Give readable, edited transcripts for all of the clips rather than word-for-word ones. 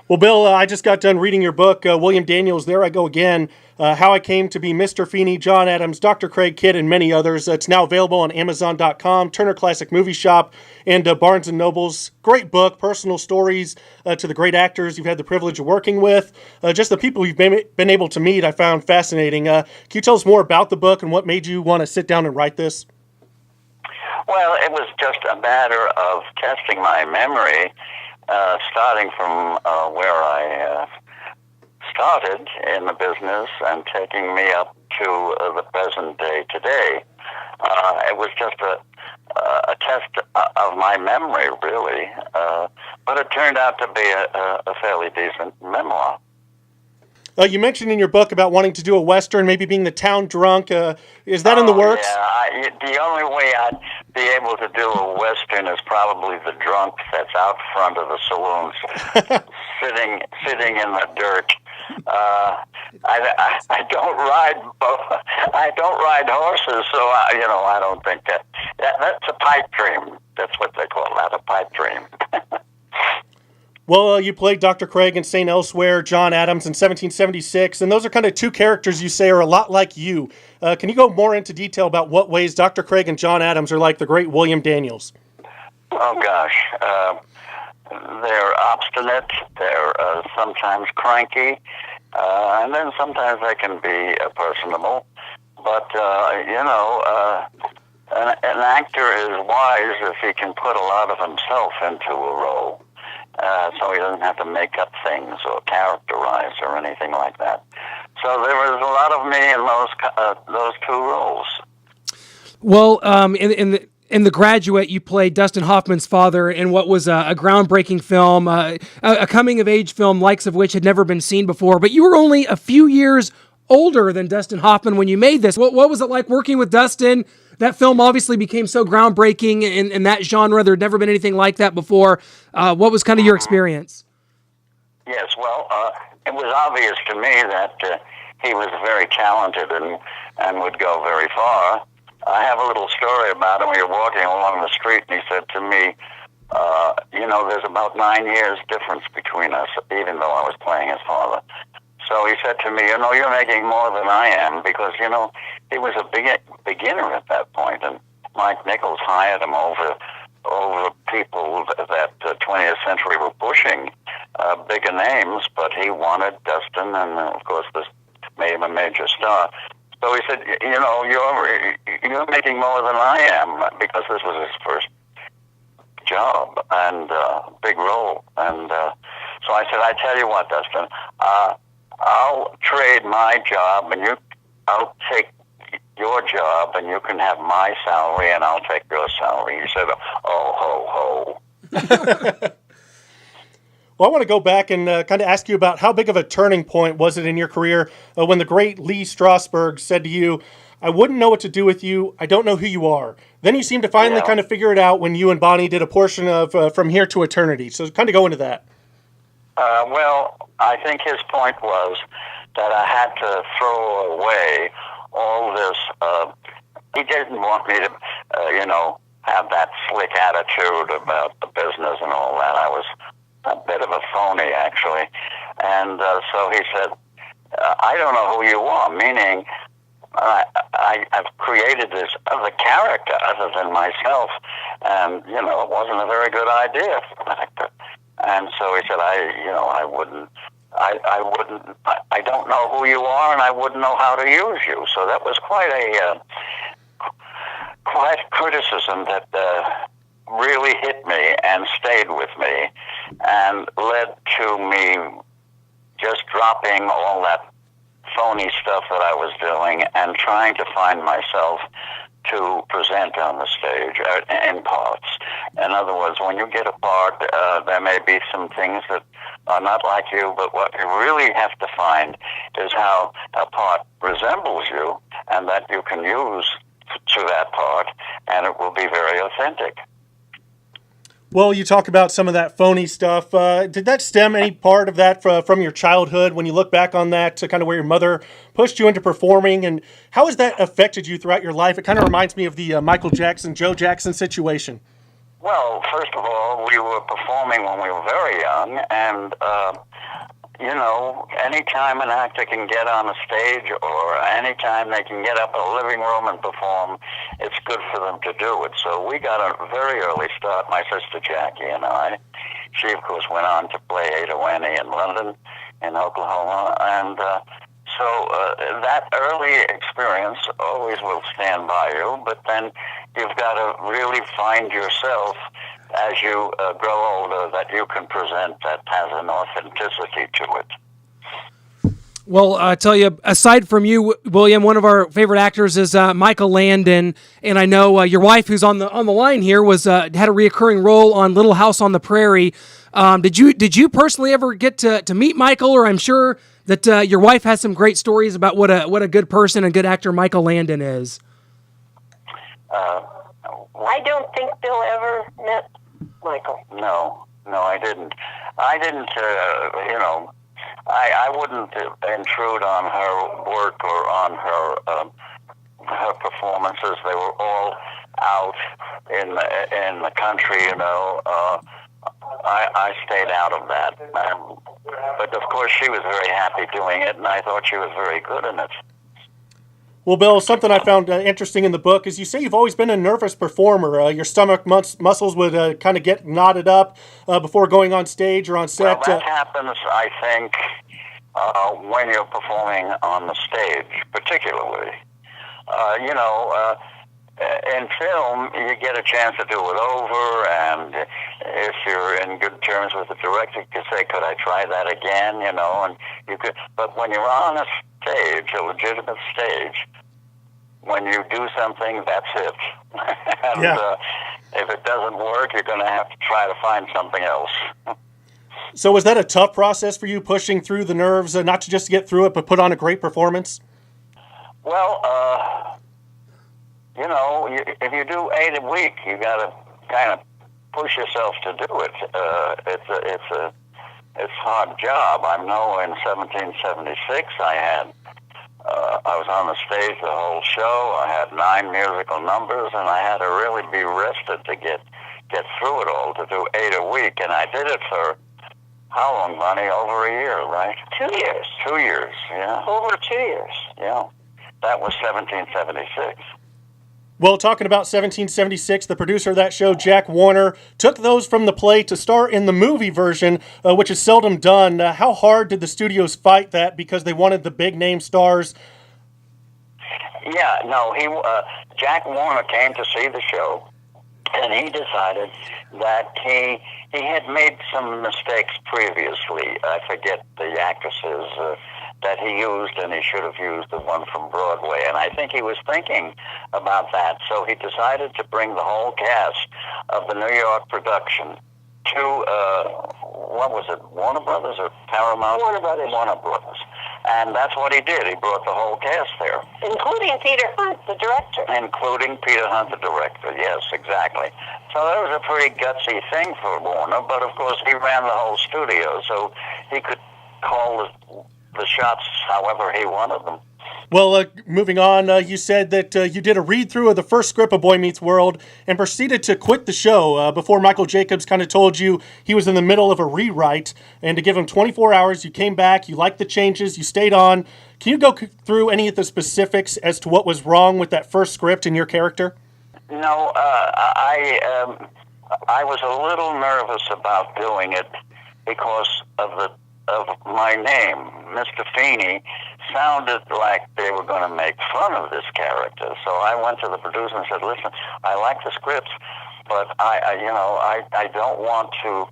Well, Bill, I just got done reading your book, William Daniels, There I Go Again, How I Came to Be Mr. Feeny, John Adams, Dr. Craig, KITT, and many others. It's now available on Amazon.com, Turner Classic Movie Shop, and Barnes & Noble's. Great book, personal stories to the great actors you've had the privilege of working with. Just the people you've been able to meet I found fascinating. Can you tell us more about the book and what made you want to sit down and write this? Well, it was just a matter of testing my memory, starting from where I started in the business and taking me up to the present day today. It was just a test of my memory, really, but it turned out to be a fairly decent memoir. You mentioned in your book about wanting to do a Western, maybe being the town drunk. Is that in the works? Yeah, the only way I'd be able to do a Western is probably the drunk that's out front of the saloons, sitting in the dirt. I don't ride horses, so I don't think that's a pipe dream. That's what they call that, a pipe dream. Well, you played Dr. Craig in St. Elsewhere, John Adams in 1776, and those are kind of two characters you say are a lot like you. Can you go more into detail about what ways Dr. Craig and John Adams are like the great William Daniels? Oh, gosh. They're obstinate, they're sometimes cranky, and then sometimes they can be personable. But, an actor is wise if he can put a lot of himself into a role. So he doesn't have to make up things or characterize or anything like that. So there was a lot of me in those two roles. Well, in The Graduate, you played Dustin Hoffman's father in what was a groundbreaking film, a coming-of-age film, likes of which had never been seen before. But you were only a few years older than Dustin Hoffman when you made this. What was it like working with Dustin? That film obviously became so groundbreaking in that genre. There had never been anything like that before. What was kind of your experience? Yes, well, it was obvious to me that he was very talented and would go very far. I have a little story about him. We were walking along the street, and he said to me, there's about 9 years difference between us, even though I was playing his father. So he said to me, you're making more than I am, because, he was a beginner at that point, and Mike Nichols hired him over people that 20th century were pushing bigger names, but he wanted Dustin, and of course this made him a major star. So he said, you're making more than I am, because this was his first job and big role. And so I said, I tell you what, Dustin, I'll trade my job, and I'll take your job, and you can have my salary, and I'll take your salary. He said, oh, ho, ho. Well, I want to go back and kind of ask you about how big of a turning point was it in your career when the great Lee Strasberg said to you, I wouldn't know what to do with you. I don't know who you are. Then you seemed to finally kind of figure it out when you and Bonnie did a portion of From Here to Eternity. So kind of go into that. Well, I think his point was that I had to throw away all this. He didn't want me to, have that slick attitude about the business and all that. I was a bit of a phony, actually. And so he said, I don't know who you are, meaning I've created this other character other than myself. And, it wasn't a very good idea for an actor. And so he said, I don't know who you are, and I wouldn't know how to use you. So that was quite a criticism that really hit me and stayed with me, and led to me just dropping all that phony stuff that I was doing and trying to find myself to present on the stage in parts. In other words, when you get a part, there may be some things that are not like you, but what you really have to find is how a part resembles you, and that you can use to that part, and it will be very authentic. Well, you talk about some of that phony stuff. Did that stem any part of that from your childhood when you look back on that to kind of where your mother pushed you into performing? And how has that affected you throughout your life? It kind of reminds me of the Michael Jackson, Joe Jackson situation. Well, first of all, we were performing when we were very young, and you know, anytime an actor can get on a stage or anytime they can get up in a living room and perform, it's good for them to do it. So we got a very early start, my sister Jackie and I. She, of course, went on to play Ada Winnie in London, in Oklahoma, and that early experience always will stand by you, but then you've got to really find yourself as you grow older that you can present that has an authenticity to it. Well, I tell you, aside from you, William, one of our favorite actors is Michael Landon, and I know your wife, who's on the line here, was had a reoccurring role on Little House on the Prairie. Did you personally ever get to meet Michael? Or I'm sure that your wife has some great stories about what a good person and good actor Michael Landon is. I don't think Bill ever met Michael. No, I didn't. I wouldn't intrude on her work or on her performances. They were all out in the country, you know. I stayed out of that. But of course, she was very happy doing it, and I thought she was very good in it. Well, Bill, something I found interesting in the book is you say you've always been a nervous performer. Your stomach muscles would kind of get knotted up before going on stage or on set. Well, that happens, I think, when you're performing on the stage, particularly. In film, you get a chance to do it over, and if you're in good terms with the director, you can say, "Could I try that again?" You know, and you could. But when you're on a stage, a legitimate stage, when you do something, that's it. And if it doesn't work, you're going to have to try to find something else. So was that a tough process for you, pushing through the nerves, not to just get through it, but put on a great performance? Well, if you do 8 a week, you got to kind of push yourself to do it. It's a hard job. I know in 1776 I was on the stage the whole show. I had 9 musical numbers, and I had to really be rested to get through it all, to do 8 a week. And I did it for how long, Bonnie? Over a year, right? 2 years. 2 years, yeah. Over 2 years. Yeah. That was 1776. Well, talking about 1776, the producer of that show, Jack Warner, took those from the play to star in the movie version, which is seldom done. How hard did the studios fight that because they wanted the big-name stars? Yeah, no, Jack Warner came to see the show, and he decided that he had made some mistakes previously. I forget the actresses that he used, and he should have used the one from Broadway. And I think he was thinking about that, so he decided to bring the whole cast of the New York production to, what was it, Warner Brothers or Paramount? Warner Brothers. Warner Brothers. And that's what he did. He brought the whole cast there. Including Peter Hunt, the director. Including Peter Hunt, the director, yes, exactly. So that was a pretty gutsy thing for Warner, but of course he ran the whole studio, so he could call the shots however he wanted them. Well, moving on, you said that you did a read-through of the first script of Boy Meets World and proceeded to quit the show before Michael Jacobs kind of told you he was in the middle of a rewrite, and to give him 24 hours, you came back, you liked the changes, you stayed on. Can you go through any of the specifics as to what was wrong with that first script and your character? No, I was a little nervous about doing it because of my name. Mr. Feeny sounded like they were going to make fun of this character. So I went to the producer and said, "Listen, I like the scripts, but I don't want to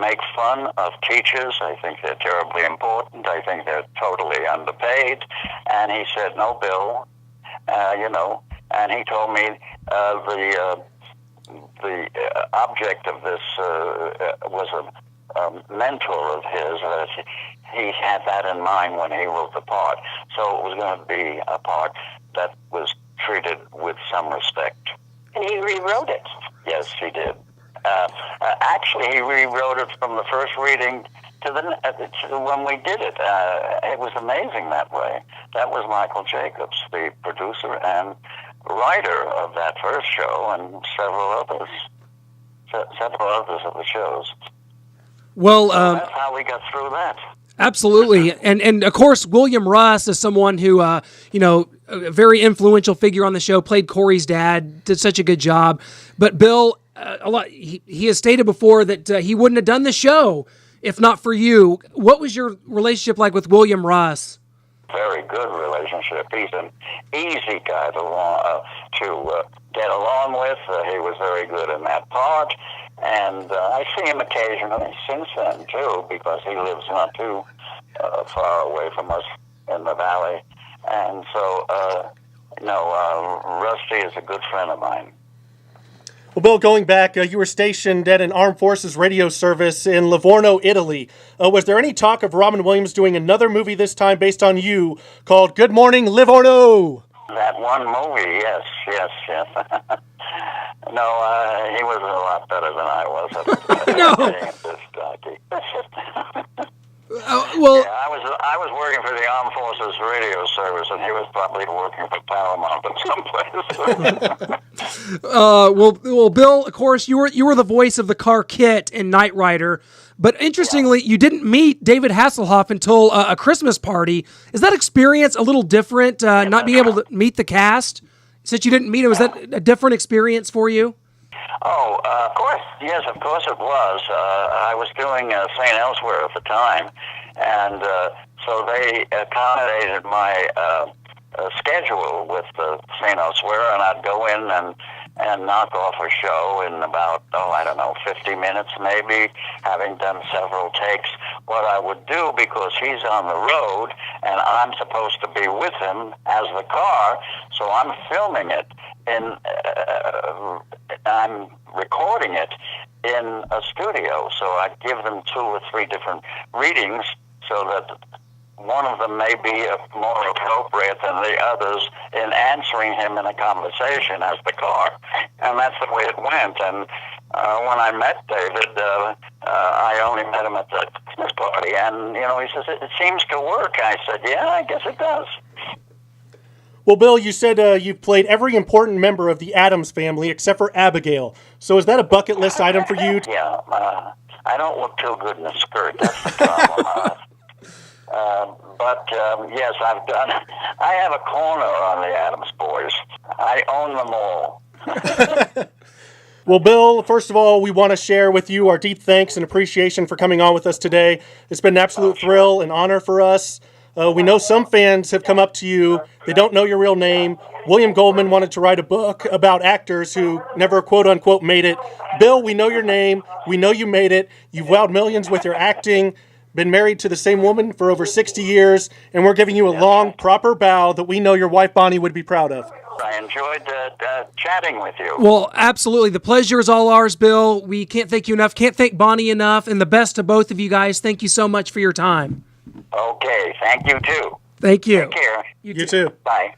make fun of teachers. I think they're terribly important. I think they're totally underpaid." And he said, "No, Bill, and he told me the object of this was a mentor of his. He had that in mind when he wrote the part. So it was going to be a part that was treated with some respect." And he rewrote it. Yes, he did. Actually, he rewrote it from the first reading to when we did it. It was amazing that way. That was Michael Jacobs, the producer and writer of that first show, and several others of the shows. Well, so that's how we got through that. Absolutely. And of course, William Russ is someone who, you know, a very influential figure on the show, played Corey's dad, did such a good job. But Bill, he has stated before that he wouldn't have done the show if not for you. What was your relationship like with William Russ? Very good relationship. He's an easy guy to get along with. He was very good in that part. And I see him occasionally since then, too, because he lives not too far away from us in the valley. And so, Rusty is a good friend of mine. Well, Bill, going back, you were stationed at an armed forces radio service in Livorno, Italy. Was there any talk of Robin Williams doing another movie this time based on you called Good Morning, Livorno? That one movie, yes. No, he was a lot better than I was. Well, yeah, I was working for the Armed Forces Radio Service, and he was probably working for Paramount or someplace. well, Bill, of course, you were the voice of the car KITT in Knight Rider, but interestingly, you didn't meet David Hasselhoff until a Christmas party. Is that experience a little different, not being able to meet the cast? Since you didn't meet him, was that a different experience for you? Oh, of course. Yes, of course it was. I was doing St. Elsewhere at the time, and so they accommodated my schedule with St. Elsewhere, and I'd go in and knock off a show in about, 50 minutes maybe, having done several takes. What I would do, because he's on the road, and I'm supposed to be with him as the car, so I'm filming it, I'm recording it in a studio, so I'd give them 2 or 3 different readings so that one of them may be more appropriate than the others in answering him in a conversation as the car. And that's the way it went. And when I met David, I only met him at the Christmas party. And, he says, it seems to work. I said, yeah, I guess it does. Well, Bill, you said you've played every important member of the Addams family except for Abigail. So is that a bucket list item for you? Yeah, I don't look too good in a skirt. That's the problem. But yes, I have a corner on the Addams boys. I own them all. Well, Bill, first of all, we want to share with you our deep thanks and appreciation for coming on with us today. It's been an absolute thrill and honor for us. We know some fans have come up to you. They don't know your real name. William Goldman wanted to write a book about actors who never, quote-unquote, made it. Bill, we know your name. We know you made it. You've wowed millions with your acting, been married to the same woman for over 60 years, and we're giving you a long, proper bow that we know your wife, Bonnie, would be proud of. I enjoyed chatting with you. Well, absolutely. The pleasure is all ours, Bill. We can't thank you enough. Can't thank Bonnie enough. And the best to both of you guys. Thank you so much for your time. Okay. Thank you, too. Thank you. Take care. You too. Bye.